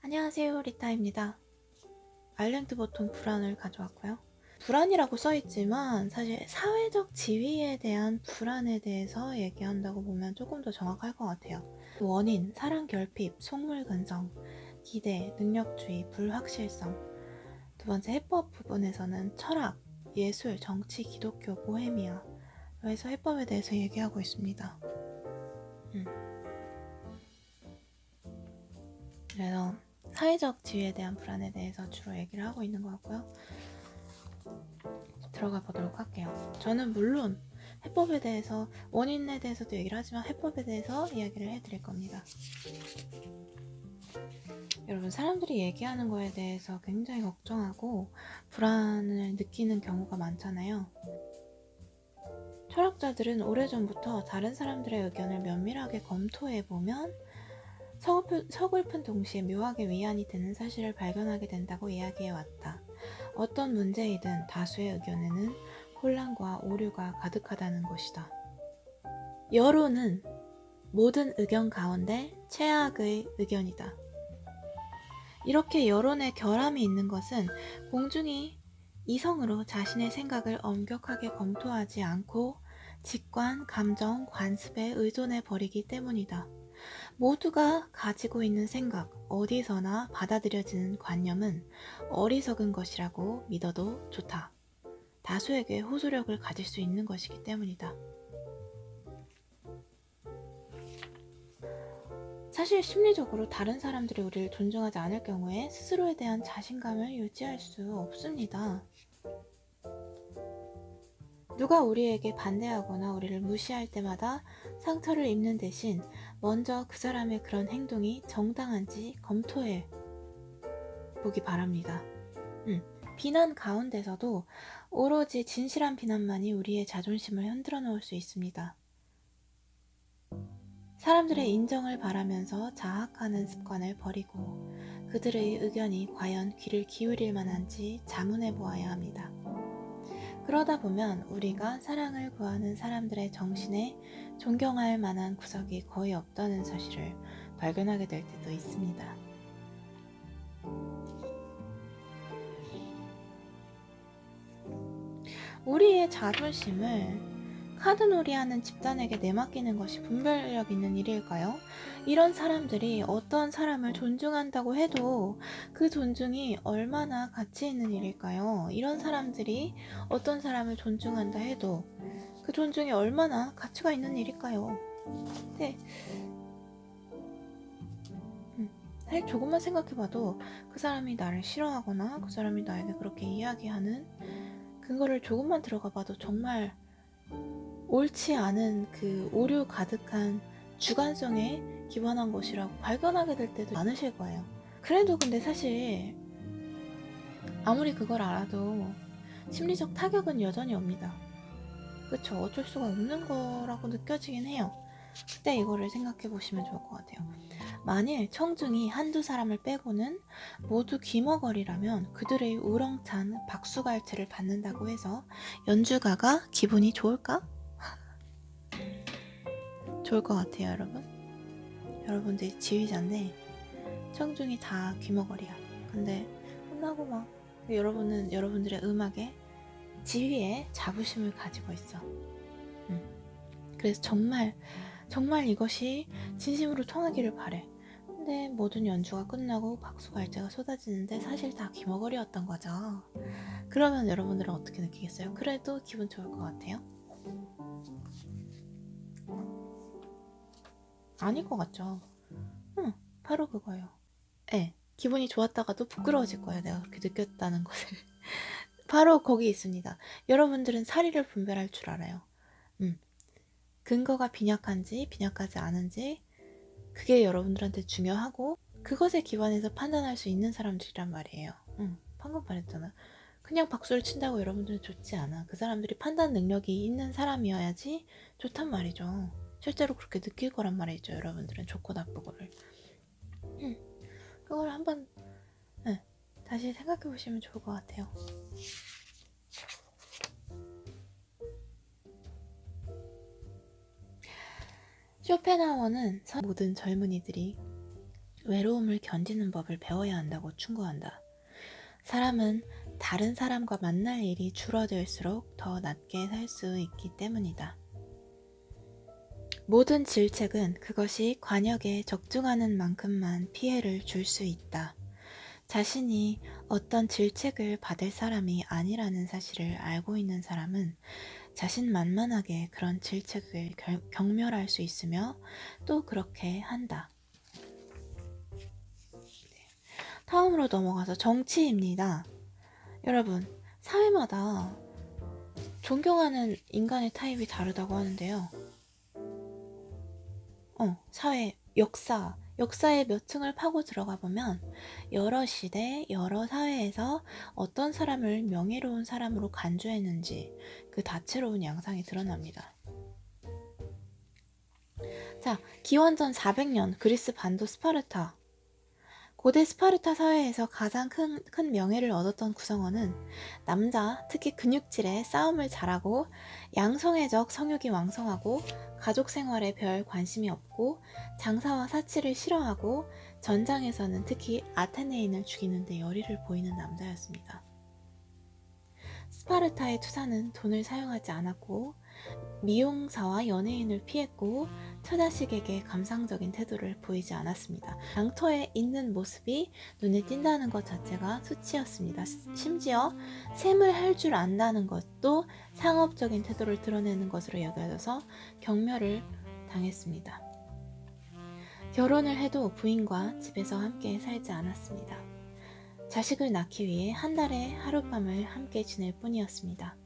안녕하세요, 리타입니다. 아일랜드 보통 불안을 가져왔고요. 불안이라고 써있지만 사실 사회적 지위에 대한 불안에 대해서 얘기한다고 보면 조금 더 정확할 것 같아요. 원인, 사랑 결핍, 속물근성, 기대, 능력주의, 불확실성. 두 번째 해법 부분에서는 철학, 예술, 정치, 기독교, 보헤미아. 그래서 해법에 대해서 얘기하고 있습니다. 그래서 사회적 지위에 대한 불안에 대해서 주로 얘기를 하고 있는 것 같고요. 들어가 보도록 할게요. 저는 물론 해법에 대해서, 원인에 대해서도 얘기를 하지만 해법에 대해서 이야기를 해드릴 겁니다. 여러분, 사람들이 얘기하는 거에 대해서 굉장히 걱정하고 불안을 느끼는 경우가 많잖아요. 철학자들은 오래전부터 다른 사람들의 의견을 면밀하게 검토해보면 서글픈 동시에 묘하게 위안이 되는 사실을 발견하게 된다고 이야기해왔다. 어떤 문제이든 다수의 의견에는 혼란과 오류가 가득하다는 것이다. 여론은 모든 의견 가운데 최악의 의견이다. 이렇게 여론에 결함이 있는 것은 공중이 이성으로 자신의 생각을 엄격하게 검토하지 않고 직관, 감정, 관습에 의존해 버리기 때문이다. 모두가 가지고 있는 생각, 어디서나 받아들여지는 관념은 어리석은 것이라고 믿어도 좋다. 다수에게 호소력을 가질 수 있는 것이기 때문이다. 사실 심리적으로 다른 사람들이 우리를 존중하지 않을 경우에 스스로에 대한 자신감을 유지할 수 없습니다. 누가 우리에게 반대하거나 우리를 무시할 때마다 상처를 입는 대신 먼저 그 사람의 그런 행동이 정당한지 검토해 보기 바랍니다. 비난 가운데서도 오로지 진실한 비난만이 우리의 자존심을 흔들어 놓을 수 있습니다. 사람들의 인정을 바라면서 자학하는 습관을 버리고 그들의 의견이 과연 귀를 기울일 만한지 자문해 보아야 합니다. 그러다 보면 우리가 사랑을 구하는 사람들의 정신에 존경할 만한 구석이 거의 없다는 사실을 발견하게 될 때도 있습니다. 우리의 자존심을 카드놀이하는 집단에게 내맡기는 것이 분별력 있는 일일까요? 이런 사람들이 어떤 사람을 존중한다고 해도 그 존중이 얼마나 가치 있는 일일까요? 이런 사람들이 어떤 사람을 존중한다 해도 그 존중이 얼마나 가치가 있는 일일까요? 네. 사실 조금만 생각해봐도 그 사람이 나를 싫어하거나 그 사람이 나에게 그렇게 이야기하는 근거를 조금만 들어가봐도 정말 옳지 않은 그 오류 가득한 주관성에 기반한 것이라고 발견하게 될 때도 많으실 거예요. 그래도 근데 사실 아무리 그걸 알아도 심리적 타격은 여전히 옵니다. 그쵸? 어쩔 수가 없는 거라고 느껴지긴 해요. 그때 이거를 생각해 보시면 좋을 것 같아요. 만일 청중이 한두 사람을 빼고는 모두 귀머거리라면 그들의 우렁찬 박수갈채를 받는다고 해서 연주가가 기분이 좋을까? 좋을 것 같아요, 여러분. 여러분들이 지휘자인데 청중이 다 귀머거리야. 근데 끝나고 막 여러분은 여러분들의 음악에 지휘에 자부심을 가지고 있어. 그래서 정말 이것이 진심으로 통하기를 바래. 근데 모든 연주가 끝나고 박수갈채가 쏟아지는데 사실 다 귀머거리였던 거죠. 그러면 여러분들은 어떻게 느끼겠어요? 그래도 기분 좋을 것 같아요? 아닐 것 같죠? 바로 그거예요. 네, 기분이 좋았다가도 부끄러워질 거예요. 내가 그렇게 느꼈다는 것을. 바로 거기 있습니다. 여러분들은 사리를 분별할 줄 알아요. 근거가 빈약한지 빈약하지 않은지 그게 여러분들한테 중요하고 그것에 기반해서 판단할 수 있는 사람들이란 말이에요. 방금 말했잖아. 그냥 박수를 친다고 여러분들은 좋지 않아. 그 사람들이 판단 능력이 있는 사람이어야지 좋단 말이죠. 실제로 그렇게 느낄 거란 말이죠. 여러분들은 좋고 나쁘고를. 그걸 한번 다시 생각해 보시면 좋을 것 같아요. 쇼펜하워는 모든 젊은이들이 외로움을 견디는 법을 배워야 한다고 충고한다. 사람은 다른 사람과 만날 일이 줄어들수록 더 낮게 살 수 있기 때문이다. 모든 질책은 그것이 관역에 적중하는 만큼만 피해를 줄 수 있다. 자신이 어떤 질책을 받을 사람이 아니라는 사실을 알고 있는 사람은 자신만만하게 그런 질책을 경멸할 수 있으며 또 그렇게 한다. 다음으로 넘어가서 정치입니다. 여러분, 사회마다 존경하는 인간의 타입이 다르다고 하는데요. 사회, 역사의 몇 층을 파고 들어가 보면 여러 시대, 여러 사회에서 어떤 사람을 명예로운 사람으로 간주했는지 그 다채로운 양상이 드러납니다. 자, 기원전 400년 그리스 반도 스파르타. 고대 스파르타 사회에서 가장 큰 명예를 얻었던 구성원은 남자, 특히 근육질에 싸움을 잘하고 양성애적 성욕이 왕성하고 가족 생활에 별 관심이 없고 장사와 사치를 싫어하고 전장에서는 특히 아테네인을 죽이는 데 열의를 보이는 남자였습니다. 스파르타의 투사는 돈을 사용하지 않았고 미용사와 연예인을 피했고 처자식에게 감상적인 태도를 보이지 않았습니다. 장터에 있는 모습이 눈에 띈다는 것 자체가 수치였습니다. 심지어 셈을 할 줄 안다는 것도 상업적인 태도를 드러내는 것으로 여겨져서 경멸을 당했습니다. 결혼을 해도 부인과 집에서 함께 살지 않았습니다. 자식을 낳기 위해 한 달에 하룻밤을 함께 지낼 뿐이었습니다.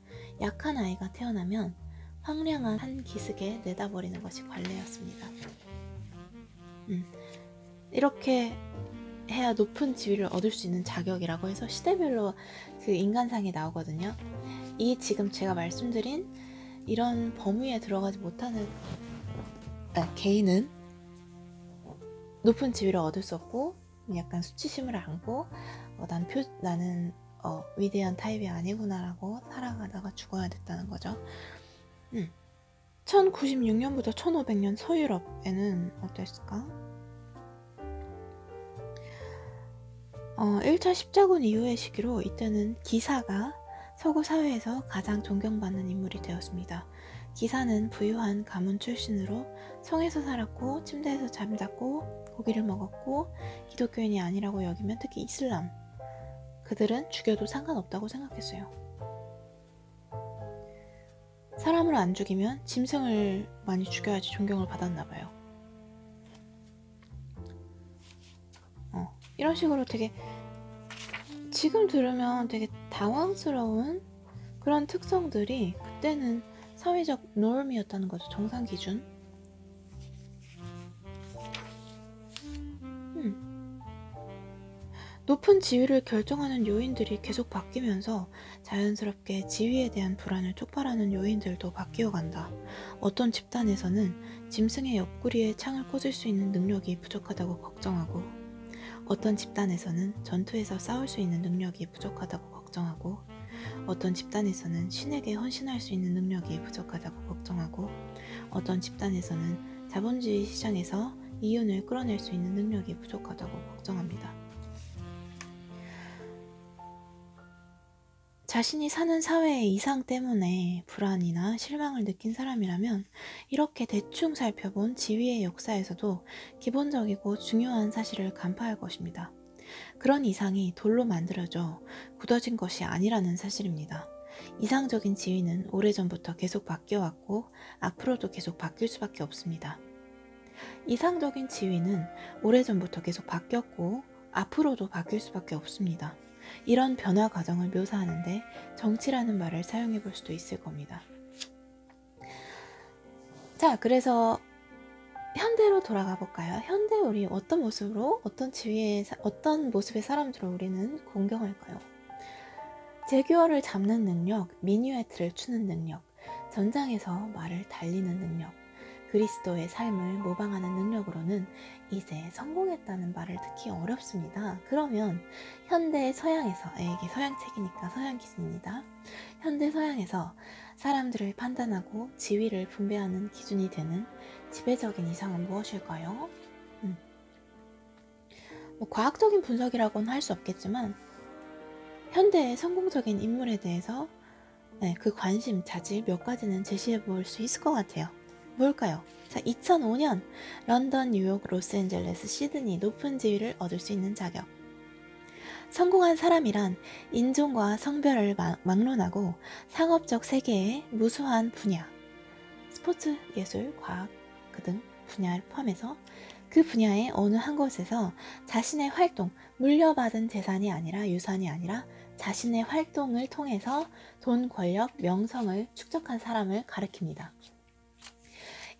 약한 아이가 태어나면 황량한 한 기슭에 내다버리는 것이 관례였습니다. 이렇게 해야 높은 지위를 얻을 수 있는 자격이라고 해서 시대별로 그 인간상이 나오거든요. 이 지금 제가 말씀드린 이런 범위에 들어가지 못하는 개인은 높은 지위를 얻을 수 없고 약간 수치심을 안고 나는 위대한 타입이 아니구나 라고 살아가다가 죽어야 됐다는 거죠. 1096년부터 1500년 서유럽에는 어땠을까? 1차 십자군 이후의 시기로 이때는 기사가 서구 사회에서 가장 존경받는 인물이 되었습니다. 기사는 부유한 가문 출신으로 성에서 살았고 침대에서 잠잤고 고기를 먹었고 기독교인이 아니라고 여기면 특히 이슬람 그들은 죽여도 상관없다고 생각했어요. 사람을 안 죽이면 짐승을 많이 죽여야지 존경을 받았나봐요. 이런 식으로 되게 지금 들으면 되게 당황스러운 그런 특성들이 그때는 사회적 노름이었다는 거죠. 정상 기준. 높은 지위를 결정하는 요인들이 계속 바뀌면서 자연스럽게 지위에 대한 불안을 촉발하는 요인들도 바뀌어 간다. 어떤 집단에서는 짐승의 옆구리에 창을 꽂을 수 있는 능력이 부족하다고 걱정하고 어떤 집단에서는 전투에서 싸울 수 있는 능력이 부족하다고 걱정하고 어떤 집단에서는 신에게 헌신할 수 있는 능력이 부족하다고 걱정하고 어떤 집단에서는 자본주의 시장에서 이윤을 끌어낼 수 있는 능력이 부족하다고 걱정합니다. 자신이 사는 사회의 이상 때문에 불안이나 실망을 느낀 사람이라면 이렇게 대충 살펴본 지위의 역사에서도 기본적이고 중요한 사실을 간파할 것입니다. 그런 이상이 돌로 만들어져 굳어진 것이 아니라는 사실입니다. 이상적인 지위는 오래전부터 계속 바뀌어왔고 앞으로도 계속 바뀔 수밖에 없습니다. 이상적인 지위는 오래전부터 계속 바뀌었고 앞으로도 바뀔 수밖에 없습니다. 이런 변화 과정을 묘사하는데 정치라는 말을 사용해 볼 수도 있을 겁니다. 자, 그래서 현대로 돌아가 볼까요? 현대 우리 어떤 모습으로 어떤 모습의 사람들을 우리는 공경할까요? 제규어를 잡는 능력, 미뉴에트를 추는 능력, 전장에서 말을 달리는 능력, 그리스도의 삶을 모방하는 능력으로는 이제 성공했다는 말을 듣기 어렵습니다. 그러면 현대 서양에서, 이게 서양책이니까 서양 기준입니다. 현대 서양에서 사람들을 판단하고 지위를 분배하는 기준이 되는 지배적인 이상은 무엇일까요? 뭐 과학적인 분석이라고는 할 수 없겠지만 현대의 성공적인 인물에 대해서 그 관심, 자질 몇 가지는 제시해 볼 수 있을 것 같아요. 뭘까요? 자, 2005년 런던, 뉴욕, 로스앤젤레스, 시드니 높은 지위를 얻을 수 있는 자격. 성공한 사람이란 인종과 성별을 막론하고 상업적 세계의 무수한 분야, 스포츠, 예술, 과학 등 분야를 포함해서 그 분야의 어느 한 곳에서 자신의 활동, 물려받은 재산이 아니라 유산이 아니라 자신의 활동을 통해서 돈, 권력, 명성을 축적한 사람을 가리킵니다.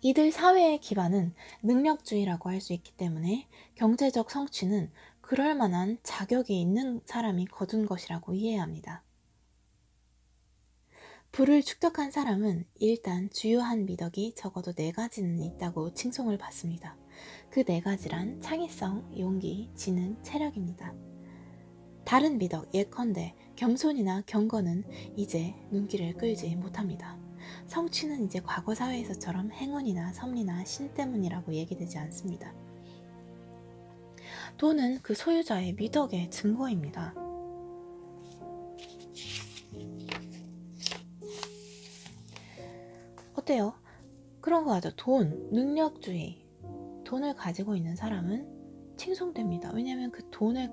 이들 사회의 기반은 능력주의라고 할 수 있기 때문에 경제적 성취는 그럴 만한 자격이 있는 사람이 거둔 것이라고 이해해야 합니다. 부를 축적한 사람은 일단 주요한 미덕이 적어도 4가지는 있다고 칭송을 받습니다. 그 4가지란 창의성, 용기, 지능, 체력입니다. 다른 미덕, 예컨대 겸손이나 경건은 이제 눈길을 끌지 못합니다. 성취는 이제 과거 사회에서처럼 행운이나 섭리나 신 때문이라고 얘기되지 않습니다. 돈은 그 소유자의 미덕의 증거입니다. 어때요? 그런 거 같죠? 돈, 능력주의. 돈을 가지고 있는 사람은 칭송됩니다. 왜냐하면 그 돈을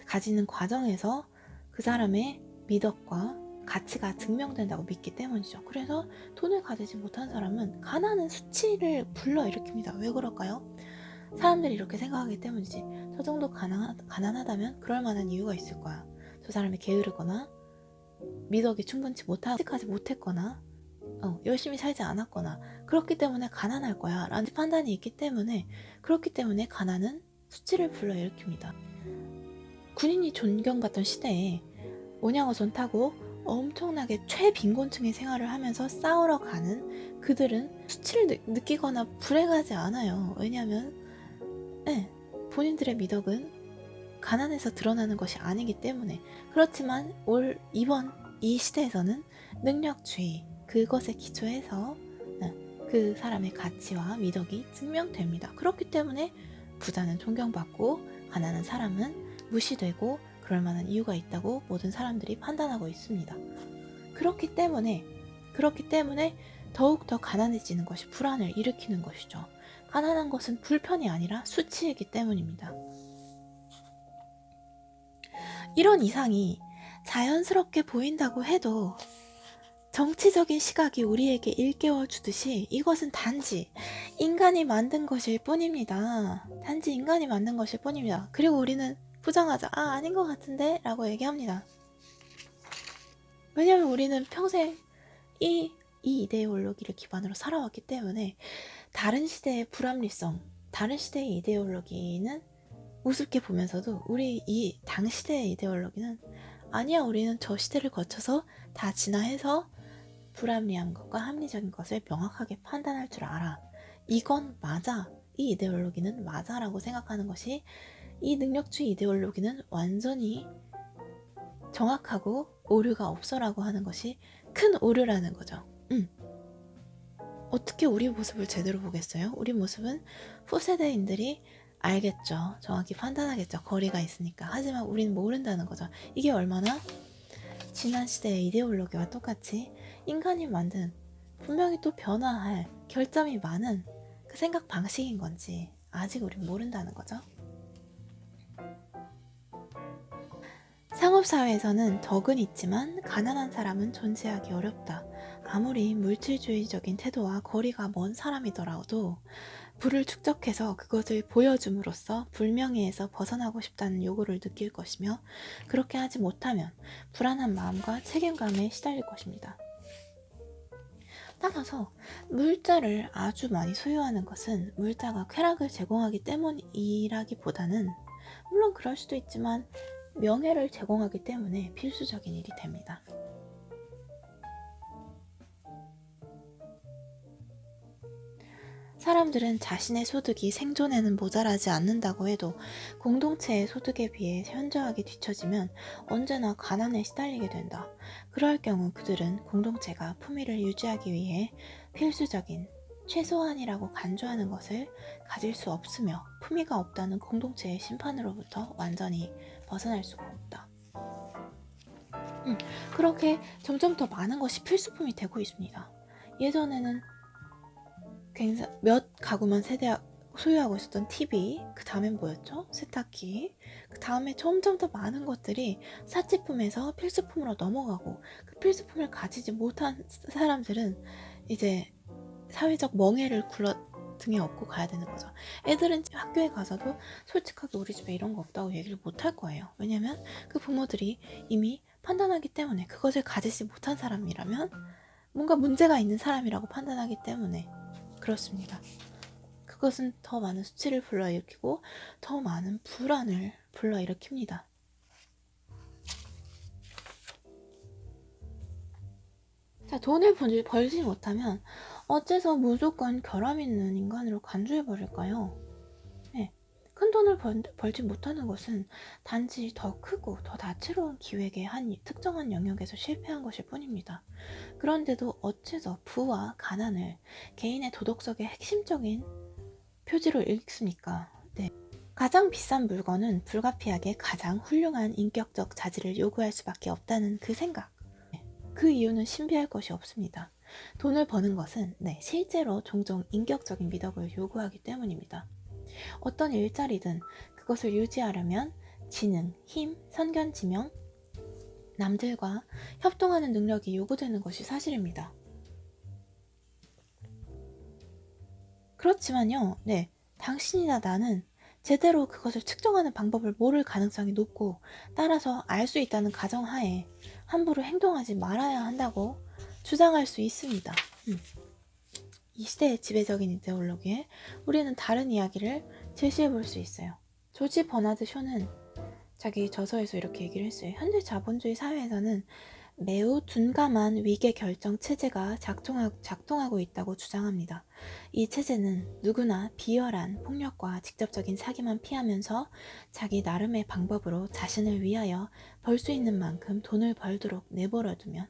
가지는 과정에서 그 사람의 미덕과 가치가 증명된다고 믿기 때문이죠. 그래서 돈을 가지지 못한 사람은 가난은 수치를 불러일으킵니다. 왜 그럴까요? 사람들이 이렇게 생각하기 때문이지. 저 정도 가난하다면 그럴 만한 이유가 있을 거야. 저 사람이 게으르거나 미덕이 충분치 하지 못했거나 열심히 살지 않았거나 그렇기 때문에 가난할 거야 라는 판단이 있기 때문에, 그렇기 때문에 가난은 수치를 불러일으킵니다. 군인이 존경받던 시대에 원양어선 타고 엄청나게 최빈곤층의 생활을 하면서 싸우러 가는 그들은 수치를 느끼거나 불행하지 않아요. 왜냐하면 본인들의 미덕은 가난에서 드러나는 것이 아니기 때문에. 그렇지만 이번 이 시대에서는 능력주의, 그것에 기초해서 그 사람의 가치와 미덕이 증명됩니다. 그렇기 때문에 부자는 존경받고 가난한 사람은 무시되고 그럴 만한 이유가 있다고 모든 사람들이 판단하고 있습니다. 그렇기 때문에 더욱더 가난해지는 것이 불안을 일으키는 것이죠. 가난한 것은 불편이 아니라 수치이기 때문입니다. 이런 이상이 자연스럽게 보인다고 해도 정치적인 시각이 우리에게 일깨워 주듯이 이것은 단지 인간이 만든 것일 뿐입니다. 단지 인간이 만든 것일 뿐입니다. 그리고 우리는 부정하자. 아닌 것 같은데? 라고 얘기합니다. 왜냐하면 우리는 평생 이 이데올로기를 기반으로 살아왔기 때문에 다른 시대의 불합리성, 다른 시대의 이데올로기는 우습게 보면서도 우리 이 당시대의 이데올로기는 아니야, 우리는 저 시대를 거쳐서 다 진화해서 불합리한 것과 합리적인 것을 명확하게 판단할 줄 알아. 이건 맞아. 이 이데올로기는 맞아 라고 생각하는 것이, 이 능력주의 이데올로기는 완전히 정확하고 오류가 없어 라고 하는 것이 큰 오류라는 거죠. 어떻게 우리 모습을 제대로 보겠어요? 우리 모습은 후세대인들이 알겠죠. 정확히 판단하겠죠. 거리가 있으니까. 하지만 우리는 모른다는 거죠. 이게 얼마나 지난 시대의 이데올로기와 똑같이 인간이 만든, 분명히 또 변화할 결점이 많은 그 생각 방식인 건지 아직 우린 모른다는 거죠. 상업사회에서는 덕은 있지만 가난한 사람은 존재하기 어렵다. 아무리 물질주의적인 태도와 거리가 먼 사람이더라도 부를 축적해서 그것을 보여줌으로써 불명예에서 벗어나고 싶다는 요구를 느낄 것이며, 그렇게 하지 못하면 불안한 마음과 책임감에 시달릴 것입니다. 따라서 물자를 아주 많이 소유하는 것은 물자가 쾌락을 제공하기 때문이라기보다는, 물론 그럴 수도 있지만 명예를 제공하기 때문에 필수적인 일이 됩니다. 사람들은 자신의 소득이 생존에는 모자라지 않는다고 해도 공동체의 소득에 비해 현저하게 뒤처지면 언제나 가난에 시달리게 된다. 그럴 경우 그들은 공동체가 품위를 유지하기 위해 필수적인 최소한이라고 간주하는 것을 가질 수 없으며 품위가 없다는 공동체의 심판으로부터 완전히 벗어날 수가 없다. 그렇게 점점 더 많은 것이 필수품이 되고 있습니다. 예전에는 몇 가구만 소유하고 있었던 TV, 그 다음엔 뭐였죠? 세탁기, 그 다음에 점점 더 많은 것들이 사치품에서 필수품으로 넘어가고, 그 필수품을 가지지 못한 사람들은 이제 사회적 멍해를 등에 업고 가야 되는 거죠. 애들은 학교에 가서도 솔직하게 우리 집에 이런 거 없다고 얘기를 못 할 거예요. 왜냐면 그 부모들이 이미 판단하기 때문에, 그것을 가지지 못한 사람이라면 뭔가 문제가 있는 사람이라고 판단하기 때문에 그렇습니다. 그것은 더 많은 수치를 불러일으키고 더 많은 불안을 불러일으킵니다. 자, 돈을 벌지 못하면 어째서 무조건 결함 있는 인간으로 간주해버릴까요? 네, 큰 돈을 벌지 못하는 것은 단지 더 크고 더 다채로운 기획의 한 특정한 영역에서 실패한 것일 뿐입니다. 그런데도 어째서 부와 가난을 개인의 도덕성의 핵심적인 표지로 읽습니까? 네. 가장 비싼 물건은 불가피하게 가장 훌륭한 인격적 자질을 요구할 수밖에 없다는 그 생각. 그 이유는 신비할 것이 없습니다. 돈을 버는 것은 실제로 종종 인격적인 미덕을 요구하기 때문입니다. 어떤 일자리든 그것을 유지하려면 지능, 힘, 선견지명, 남들과 협동하는 능력이 요구되는 것이 사실입니다. 그렇지만요, 당신이나 나는 제대로 그것을 측정하는 방법을 모를 가능성이 높고, 따라서 알 수 있다는 가정하에 함부로 행동하지 말아야 한다고 주장할 수 있습니다. 이 시대의 지배적인 이데올로기에 우리는 다른 이야기를 제시해 볼 수 있어요. 조지 버나드 쇼는 자기 저서에서 이렇게 얘기를 했어요. 현대 자본주의 사회에서는 매우 둔감한 위계 결정 체제가 작동하고 있다고 주장합니다. 이 체제는 누구나 비열한 폭력과 직접적인 사기만 피하면서 자기 나름의 방법으로 자신을 위하여 벌 수 있는 만큼 돈을 벌도록 내버려두면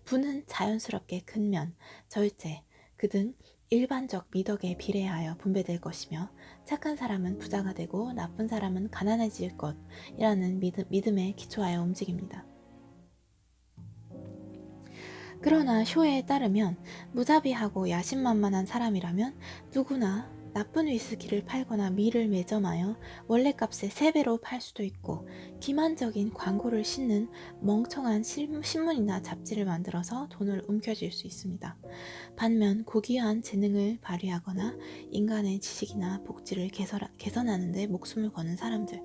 부는 자연스럽게 근면, 절제, 그등 일반적 미덕에 비례하여 분배될 것이며, 착한 사람은 부자가 되고 나쁜 사람은 가난해질 것이라는 믿음에 기초하여 움직입니다. 그러나 쇼에 따르면 무자비하고 야심만만한 사람이라면 누구나 나쁜 위스키를 팔거나 밀을 매점하여 원래값의 3배로 팔 수도 있고, 기만적인 광고를 싣는 멍청한 신문이나 잡지를 만들어서 돈을 움켜쥘 수 있습니다. 반면 고귀한 재능을 발휘하거나 인간의 지식이나 복지를 개선하는 데 목숨을 거는 사람들,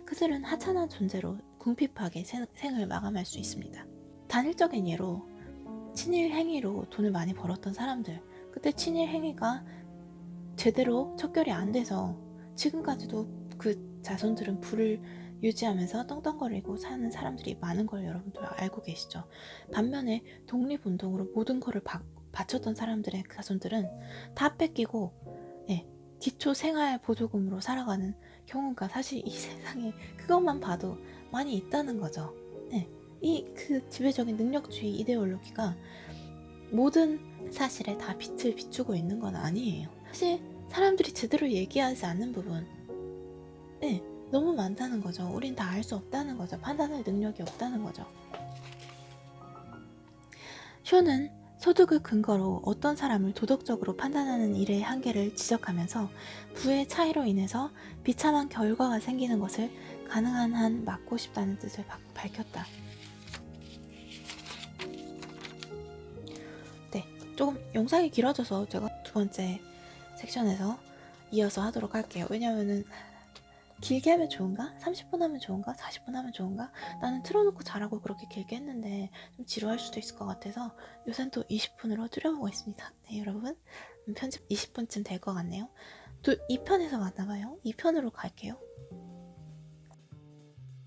그들은 하찮은 존재로 궁핍하게 생을 마감할 수 있습니다. 단일적인 예로 친일 행위로 돈을 많이 벌었던 사람들, 그때 친일 행위가 제대로 척결이 안 돼서 지금까지도 그 자손들은 부를 유지하면서 떵떵거리고 사는 사람들이 많은 걸 여러분들 알고 계시죠. 반면에 독립운동으로 모든 거를 바쳤던 사람들의 자손들은 다 뺏기고 기초 생활 보조금으로 살아가는 경우가 사실 이 세상에 그것만 봐도 많이 있다는 거죠. 이 지배적인 능력주의 이데올로기가 모든 사실에 다 빛을 비추고 있는 건 아니에요. 사실 사람들이 제대로 얘기하지 않는 부분 너무 많다는 거죠. 우린 다 알 수 없다는 거죠. 판단할 능력이 없다는 거죠. 쇼는 소득을 근거로 어떤 사람을 도덕적으로 판단하는 일의 한계를 지적하면서 부의 차이로 인해서 비참한 결과가 생기는 것을 가능한 한 막고 싶다는 뜻을 밝혔다. 조금 영상이 길어져서 제가 2번째 섹션에서 이어서 하도록 할게요. 왜냐면은 길게 하면 좋은가? 30분 하면 좋은가? 40분 하면 좋은가? 나는 틀어놓고 잘하고 그렇게 길게 했는데 좀 지루할 수도 있을 것 같아서 요새는 또 20분으로 줄여보고 있습니다. 네, 여러분, 편집 20분쯤 될 것 같네요. 또 2편에서 만나봐요. 2편으로 갈게요.